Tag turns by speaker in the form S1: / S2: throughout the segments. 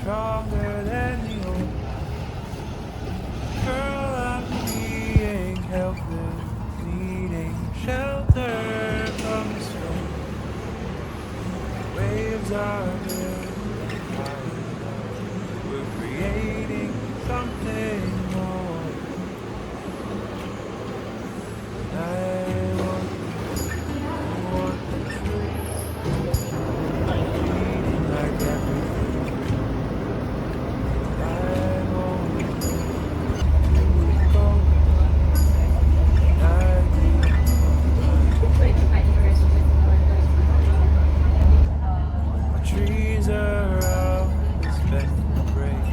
S1: stronger than the old. Girl, I'm being helpless, needing shelter from the storm. Waves are building higher. We're creating something more. I want the truth, feeling like everything. I've always known you would go. I'd be my trees are out, respect the break.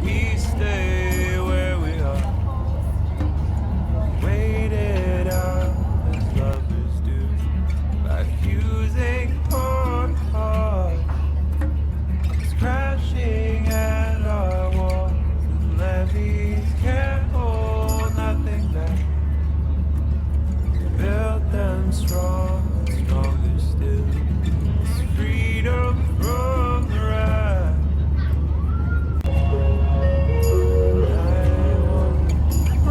S1: We stay where we are, wait it out as lovers do, by fusing heart heart. It's crashing at our walls, and levees can't hold nothing back. Built them strong and stronger still. It's freedom from the wrath. I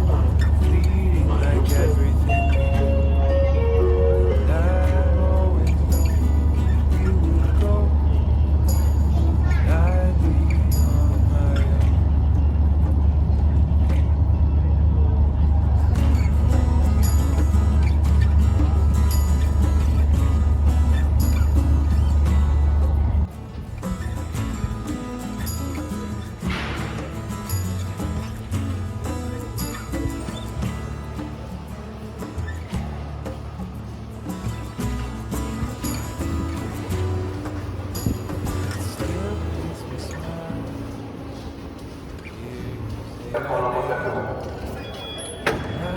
S1: want bleeding like everything. I've always known you would go. I'd be on my own. Still makes me smile.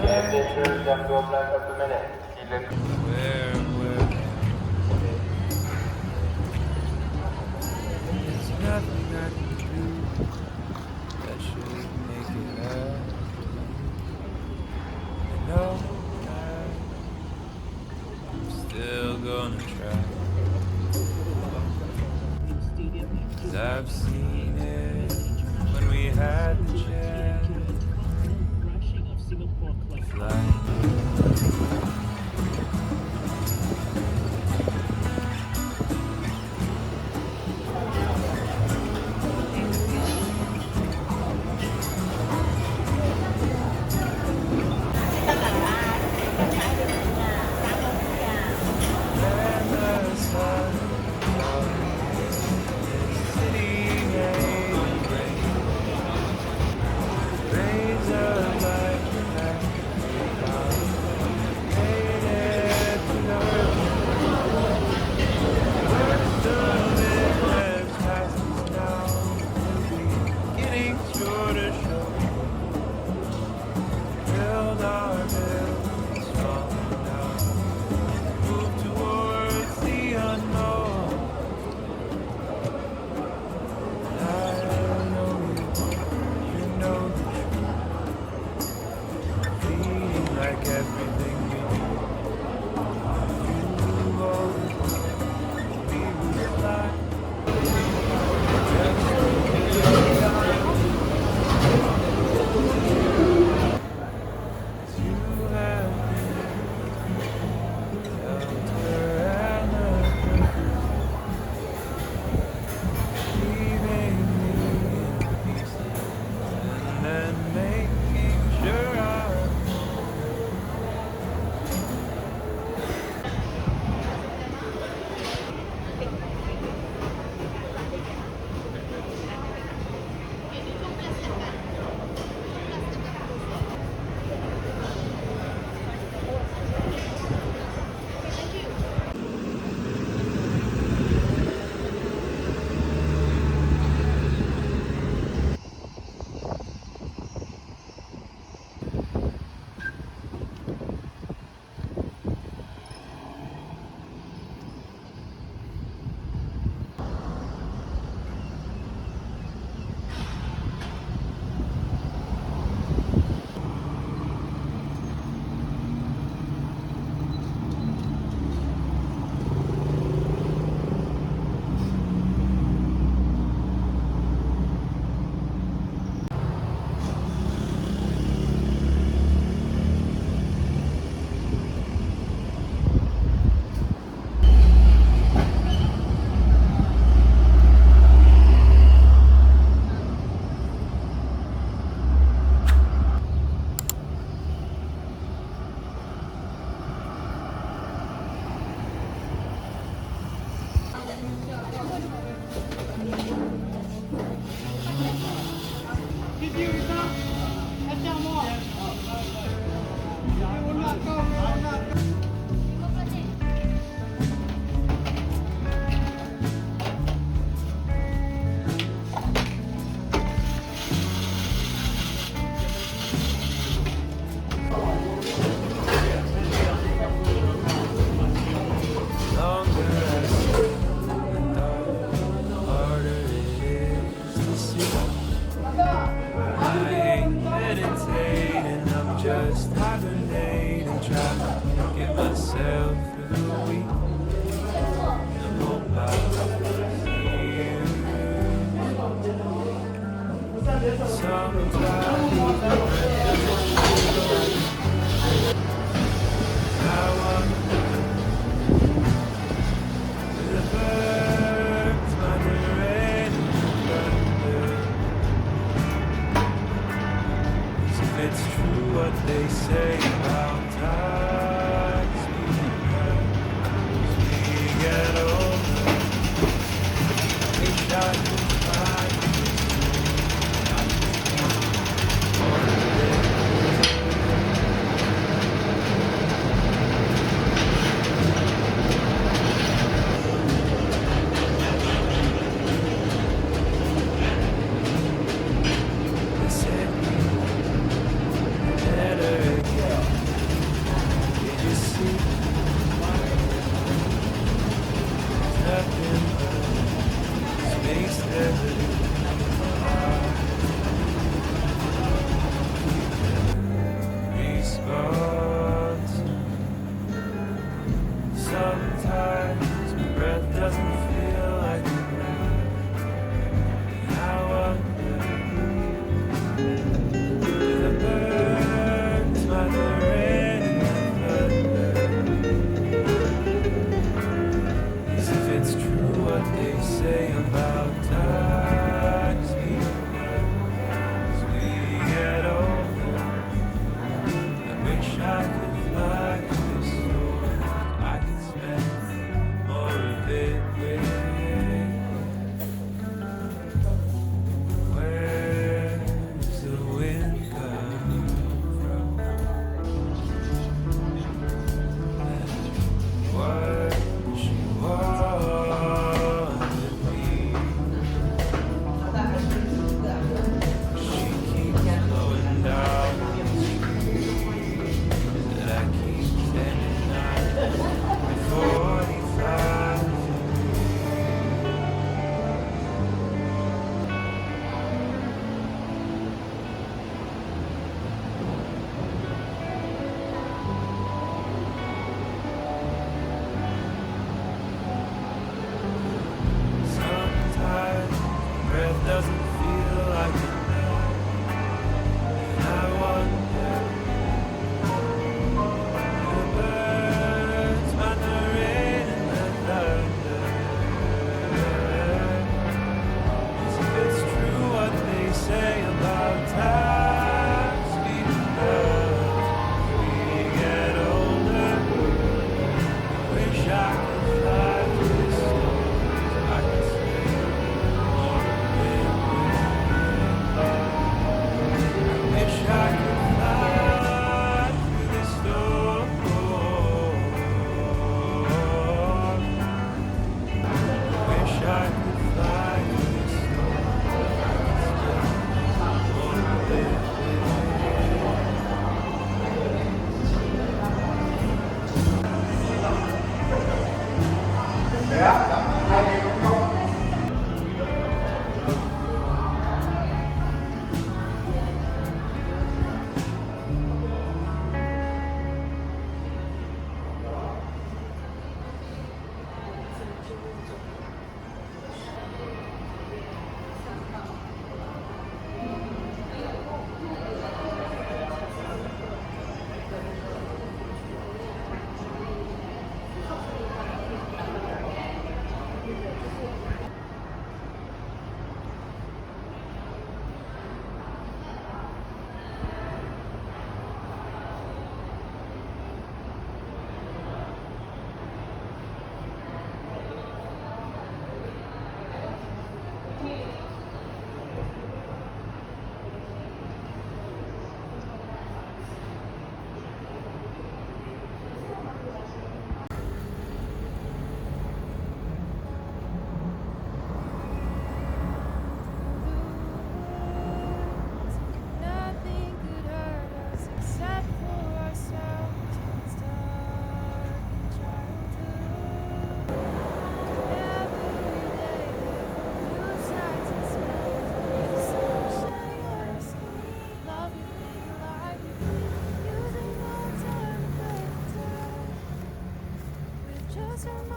S1: Where there's nothing I can do that should make it happen. I know that I'm still gonna try. 'Cause I've seen it when we had the chance to fly. And the sun is sitting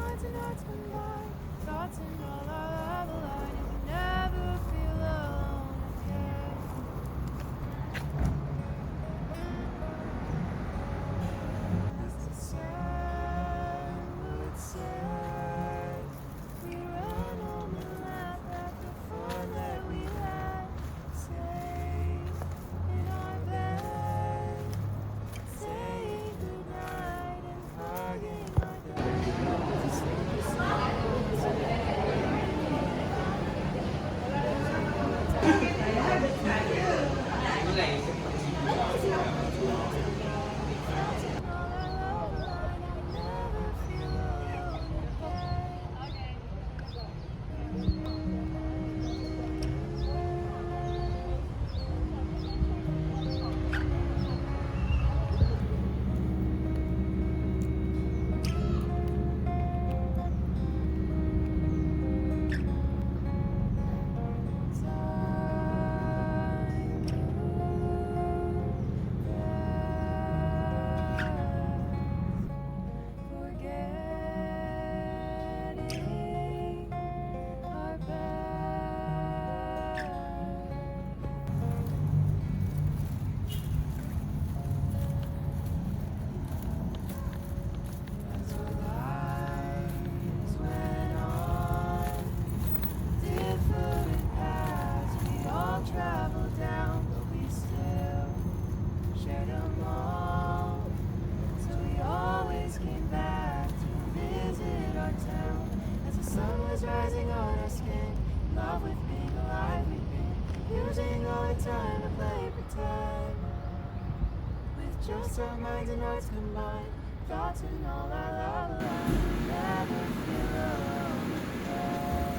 S1: minds and hearts combine. Thoughts and all our love align, and we never feel alone again. As the sun would set, we run home and laugh at the fun that we had. Safe in our bed, saying goodnight and hugging our dad. Just think of songs and all our love line, and we never feel alone forgetting our past. As our lives went on different paths, we all traveled down, but we still shared them all. So we always came back to visit our town. As the sun was rising on our skin, in love with being alive we've been using all the time to play pretend. With just our minds and hearts combined, thoughts and all our love alive, we never feel alone again.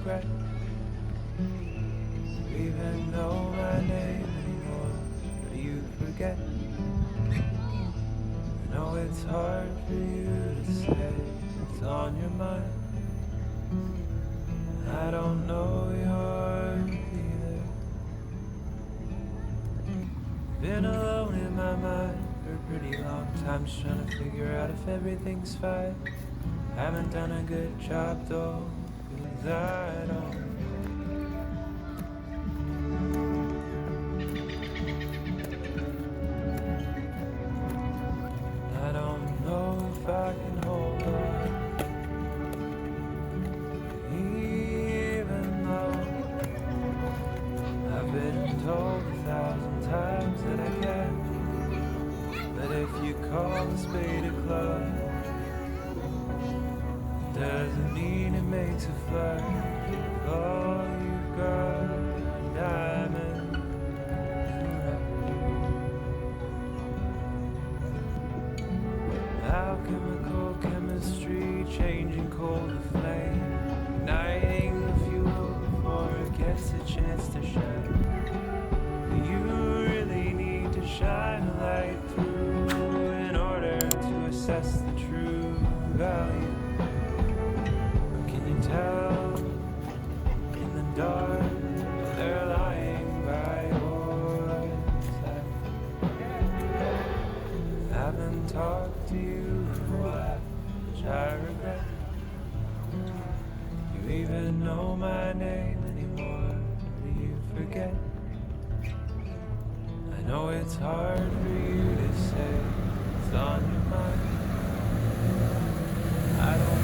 S1: regret you even know my name anymore. Do you forget? I know it's hard for you to say it's on your mind. I don't know yours either. Been alone in my mind for a pretty long time, just trying to figure out if everything's fine. Haven't done a good job though, 'cause I don't. I don't know if I can hold on, even though I've been told 1,000 times that I can. But if you call a spade a club, doesn't mean it makes a flood. All you've got are diamonds and rough. Alchemical chemistry, changing coal to flame, igniting the fuel before it gets a chance to shine. You really need to shine a light through in order to assess the true value. Can you tell in the dark they're lying by your side? I haven't talked to you for a while, which I regret. You even know my name anymore? Do you forget? I know it's hard for you to say it's on your mind. I don't